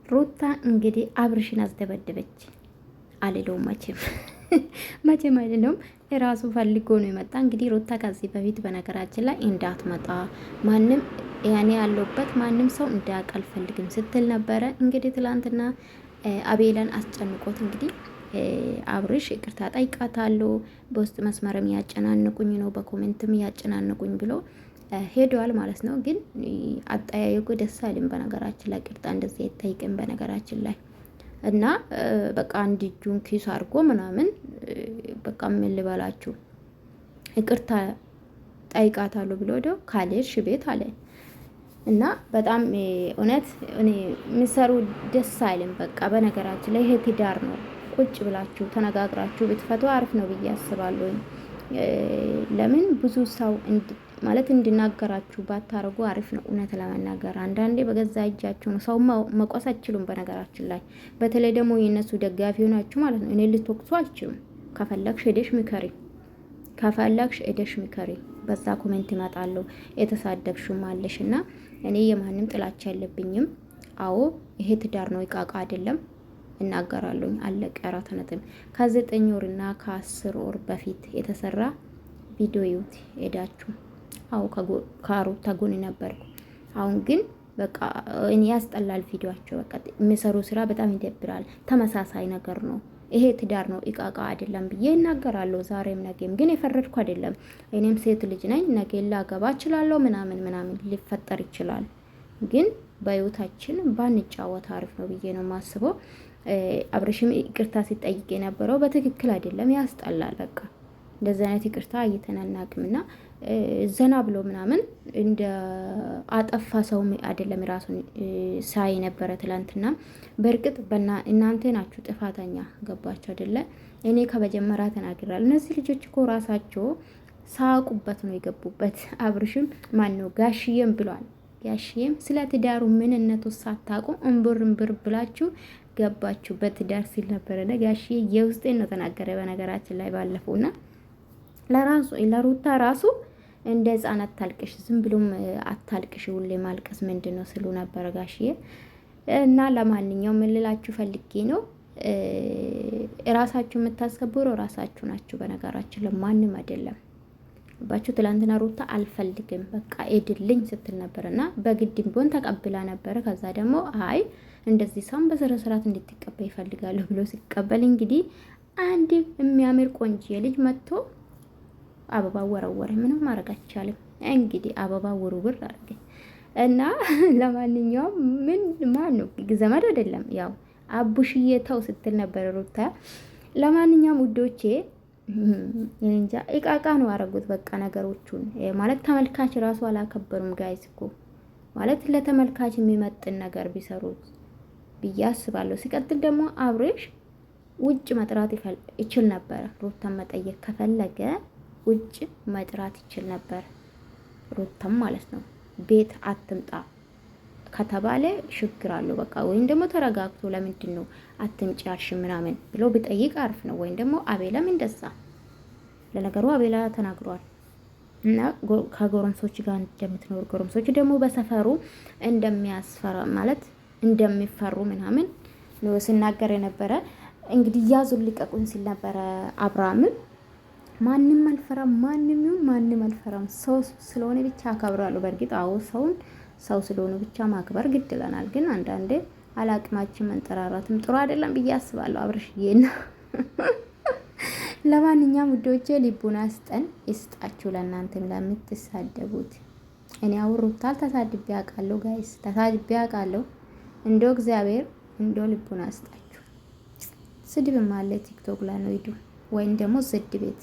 ሩታ እንግዲህ አብርሽን አስደበደበች አልለውም መቼም አይደለም የራሱ ፈልጎ ነው የመጣ። እንግዲህ ሩታ ከዚህ በፊት በነገራችን ላይ እንዳትመጣ ማንም ያኔ ያለውበት ማንም ሰው እንዳያውቅ አልፈልግም ስትል ነበረ። እንግዲህ ትላንትና አቤላን አስጨንቆት እንግዲህ አብርሽ ይቅርታ ጠይቃታለሁ፣ በውስጥ መስመርም ያጨናንቁኝ ነው በኮሜንትም ያጨናንቁኝ ብሎ ሄደዋል ማለት ነው። ግን አጠያየቁ ደስ አይልም በነገራችን ላይ ቅርታ እንደዚህ አይጠይቅም በነገራችን ላይ እና በቃ አንድ እጁን ኪስ አድርጎ ምናምን በቃ ምን ልበላችሁ ይቅርታ ጠይቃታለሁ ብሎ ዶ ካሌሽ ቤት አለ እና በጣም እውነት እኔ ምሰሩ ደስ አይልም። በቃ በነገራችን ላይ ይሄ ትዳር ነው። ቁጭ ብላችሁ ተነጋግራችሁ ብትፈቱ አሪፍ ነው ብዬ አስባለሁ። ለምን ብዙ ሰው ማለት እንዲናገራችሁ ባታረጉ አሪፍ ነው። እውነት ለመናገር አንዳንዴ በገዛ እጃችሁ ነው ሰው መቆስ አይችሉም። በነገራችን ላይ በተለይ ደግሞ የነሱ ደጋፊ ሆናችሁ ማለት ነው። እኔ ልትወቅሱ አልችልም። ከፈለግሽ ሄደሽ ምከሪ። በዛ ኮሜንት ይመጣለሁ የተሳደብሽም አለሽ እና እኔ የማንም ጥላቻ የለብኝም። አዎ ይሄ ትዳር ነው፣ ይቃቃ አይደለም። እናገራለሁኝ አለቀ። አራተነትም ከ9 ወርና ከ10 ወር በፊት የተሰራ ቪዲዮ ይዩት ሄዳችሁ። አዎ ከሩታ ጎን ነበርኩ። አሁን ግን በቃ እኔ ያስጠላል ቪዲዮአቸው። በቃ የሚሰሩ ስራ በጣም ይደብራል። ተመሳሳይ ነገር ነው። ይሄ ትዳር ነው ይቃቃ አይደለም ብዬ እናገራለሁ። ዛሬም ነገም ግን የፈረድኩ አይደለም። እኔም ሴት ልጅ ነኝ። ነገ ላገባ እችላለሁ ምናምን ሊፈጠር ይችላል። ግን በህይወታችን ባንጫወት አሪፍ ነው ብዬ ነው የማስበው። አብርሽም ይቅርታ ሲጠይቅ የነበረው በትክክል አይደለም፣ ያስጠላል። በቃ እንደዚህ አይነት ይቅርታ እየተናናቅምና ዘና ብሎ ምናምን እንደ አጠፋ ሰው አይደለም ራሱን ሳይ ነበረ ትላንትና። በእርግጥ እናንተ ናችሁ ጥፋተኛ፣ ገባችሁ አይደለ? እኔ ከመጀመሪያ ተናግራለሁ። እነዚህ ልጆች እኮ ራሳቸው ሳቁበት ነው የገቡበት። አብርሽም ማን ነው ጋሽዬም ብሏል። ጋሽዬም ስለ ትዳሩ ምንነቱ ሳታውቁ እምብር ብላችሁ ገባችሁበት ትዳር ሲል ነበረ። ጋሽዬ የውስጤን ነው ተናገረ በነገራችን ላይ ባለፈውና ለሩታ ራሱ እንደ ህፃን አታልቅሽ፣ ዝም ብሎም አታልቅሽ፣ ሁሌ ማልቀስ ምንድን ነው ስሉ ነበረ ጋሽዬ። እና ለማንኛውም ልላችሁ ፈልጌ ነው ራሳችሁ የምታስከብሩ ራሳችሁ ናችሁ። በነገራችን ለማንም አይደለም። ባችሁ ትላንትና ሩታ አልፈልግም በቃ ኤድልኝ ስትል ነበርና በግድም ቢሆን ተቀብላ ነበረ። ከዛ ደግሞ አይ እንደዚህ ሰው በስነ ስርዓት እንድትቀበል ይፈልጋሉ ብሎ ሲቀበል እንግዲህ አንድ የሚያምር ቆንጆ ልጅ መጥቶ አበባ ወረወረ። ምንም ማድረግ አይቻልም። እንግዲህ አበባ ውርውር አድርገ እና ለማንኛውም ማን ነው ዘመድ አይደለም ያው አቡሽዬ ተው ስትል ነበር ሩታ። ለማንኛውም ውዶቼ እንጃ እቃቃ ነው አረጉት በቃ ነገሮቹን ማለት ተመልካች ራሱ አላከበሩም። ጋይስ እኮ ማለት ለተመልካች የሚመጥን ነገር ቢሰሩት ብዬ አስባለሁ። ሲቀጥል ደግሞ አብርሽ ውጭ መጥራት ይችል ነበር። ሩታን መጠየቅ ከፈለገ ውጭ መጥራት ይችል ነበር። ሩታም ማለት ነው ቤት አትምጣ ከተባለ ችግር አለው በቃ። ወይም ደግሞ ተረጋግቶ ለምንድን ነው አትምጪ ያልሽ ምናምን ብሎ ቢጠይቅ አሪፍ ነው። ወይም ደግሞ አቤላም እንደዛ ለነገሩ አቤላ ተናግሯል እና ከጎረምሶች ጋር እንደምትኖር ጎረምሶች ደግሞ በሰፈሩ እንደሚያስፈራ ማለት እንደሚፈሩ ምናምን ነው ሲናገር የነበረ። እንግዲህ ያዙን ልቀቁን ሲል ነበረ። አብርሃምም ማንም አልፈራም፣ ማንም ይሁን ማንም አልፈራም፣ ሰው ስለሆነ ብቻ አከብራለሁ። በእርግጥ አዎ ሰው ስለሆነ ብቻ ማክበር ግድ ይለናል። ግን አንዳንዴ አላቅማችን መንጠራራትም ጥሩ አይደለም ብዬ አስባለሁ። አብርሽዬና ለማንኛውም ውዶቼ ልቡና ስጠን ይስጣችሁ። ለእናንተም ለምትሳደቡት እኔ አውሩታል ተሳድቤ አውቃለሁ። ጋይስ ተሳድቤ አውቃለሁ። እንደው እግዚአብሔር እንደው ልቡና ስጣችሁ። ስድብም አለ ቲክቶክ ላይ ነው ሂዱ፣ ወይም ደግሞ ዝድ ቤት